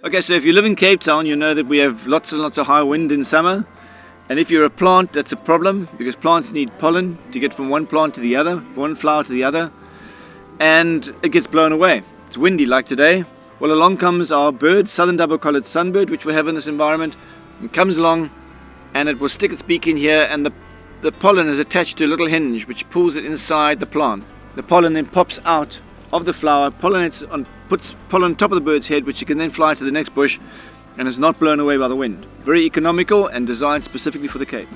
Okay, so if you live in Cape Town, you know that we have lots and lots of high wind in summer. And if you're a plant, that's a problem, because plants need pollen to get from one plant to the other, from one flower to the other, and it gets blown away. It's windy like today. Well, along comes our bird, southern double-collared sunbird, which we have in this environment. It comes along and it will stick its beak in here, and the pollen is attached to a little hinge which pulls it inside the plant. The pollen then pops out of the flower, puts pollen on top of the bird's head, which you can then fly to the next bush, and is not blown away by the wind. Very economical and designed specifically for the Cape.